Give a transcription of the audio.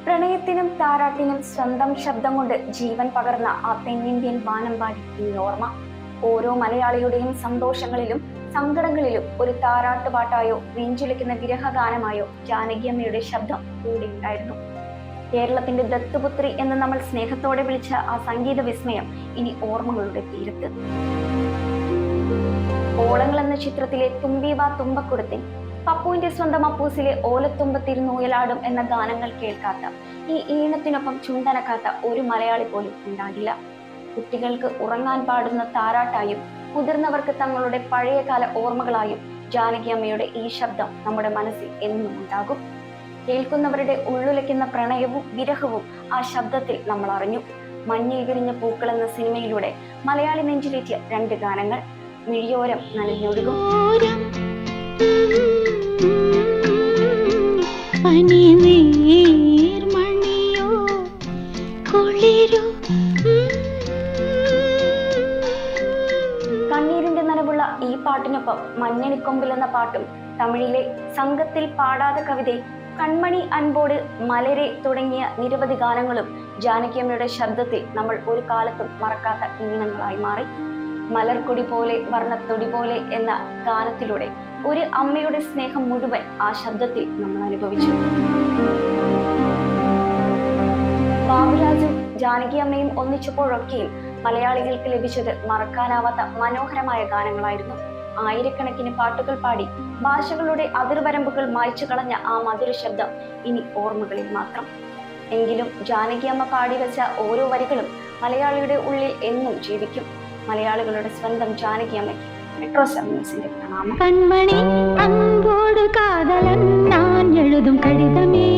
പ്രണയത്തിനും താരാട്ടിനും സ്വന്തം ശബ്ദം കൊണ്ട് ജീവൻ പകർന്ന ആ തെന്നിന്ത്യൻ വാനമ്പാടി ഈ ഓർമ്മ ഓരോ മലയാളിയുടെയും സന്തോഷങ്ങളിലും സങ്കടങ്ങളിലും ഒരു താരാട്ടുപാട്ടായോ നെഞ്ചിളിക്കുന്ന വിരഹഗാനമായോ ജാനകിയമ്മയുടെ ശബ്ദം കൂടെ ഉണ്ടായിരുന്നു. കേരളത്തിന്റെ ദത്തുപുത്രി എന്ന് നമ്മൾ സ്നേഹത്തോടെ വിളിച്ച ആ സംഗീത വിസ്മയം ഇനി ഓർമ്മകളുടെ തീരത്ത്. ഓളങ്ങൾ എന്ന ചിത്രത്തിലെ തുമ്പീവ തുമ്പക്കുടത്തിൻ, പപ്പുവിന്റെ സ്വന്തം അപ്പൂസിലെ ഓലത്തുമ്പത്തിരുന്നൂയലാടും എന്ന ഗാനങ്ങൾ കേൾക്കാത്ത, ഈ ഈണത്തിനൊപ്പം ചുണ്ടനക്കാത്ത ഒരു മലയാളി പോലും ഉണ്ടാകില്ല. കുട്ടികൾക്ക് ഉറങ്ങാൻ പാടുന്ന താരാട്ടായും മുതിർന്നവർക്ക് തങ്ങളുടെ പഴയകാല ഓർമ്മകളായും ജാനകിയമ്മയുടെ ഈ ശബ്ദം നമ്മുടെ മനസ്സിൽ എന്നും ഉണ്ടാകും. കേൾക്കുന്നവരുടെ ഉള്ളുലയ്ക്കുന്ന പ്രണയവും വിരഹവും ആ ശബ്ദത്തിൽ നമ്മൾ അറിഞ്ഞു. മഞ്ഞിൽ വിരിഞ്ഞ പൂക്കൾ എന്ന സിനിമയിലൂടെ മലയാളി നെഞ്ചിലേറ്റിയ രണ്ട് ഗാനങ്ങൾ. മിഴിയോരം നനഞ്ഞൊഴുകും, കണ്ണീരിന്റെ നനവുള്ള ഈ പാട്ടിനൊപ്പം മഞ്ഞണിക്കൊമ്പിൽ എന്ന പാട്ടും തമിഴിലെ സംഘത്തിൽ പാടാத കവിതയെ, കൺമണി അൻപോട്, മലരെ തുടങ്ങിയ നിരവധി ഗാനങ്ങളും ജാനകിയമ്മയുടെ ശബ്ദത്തിൽ നമ്മൾ ഒരു കാലത്തും മറക്കാത്ത ഈണങ്ങളായി മാറി. മലർക്കൊടി പോലെ വർണ്ണത്തൊടി പോലെ എന്ന ഗാനത്തിലൂടെ ഒരു അമ്മയുടെ സ്നേഹം മുഴുവൻ ആ ശബ്ദത്തിൽ നമ്മൾ അനുഭവിച്ചു. ബാബുരാജും ജാനകിയമ്മയും ഒന്നിച്ചപ്പോഴൊക്കെയും മലയാളികൾക്ക് ലഭിച്ചത് മറക്കാനാവാത്ത മനോഹരമായ ഗാനങ്ങളായിരുന്നു. ആയിരക്കണക്കിന് പാട്ടുകൾ പാടി ഭാഷകളുടെ അതിർവരമ്പുകൾ മായ്ച്ചു കളഞ്ഞ ആ മധുര ശബ്ദം ഇനി ഓർമ്മകളിൽ മാത്രം. എങ്കിലും ജാനകിയമ്മ പാടിവെച്ച ഓരോ വരികളും മലയാളിയുടെ ഉള്ളിൽ എന്നും ജീവിക്കും. മലയാളികളുടെ സ്വന്തം ജാനകിയമ്മയ്ക്ക് മെട്രോ 7 ന്യൂസിന്റെ പ്രണാമം. കൺമണി അൻപോട് കാതലൻ ഞാൻ എഴുതും കടിതമേ.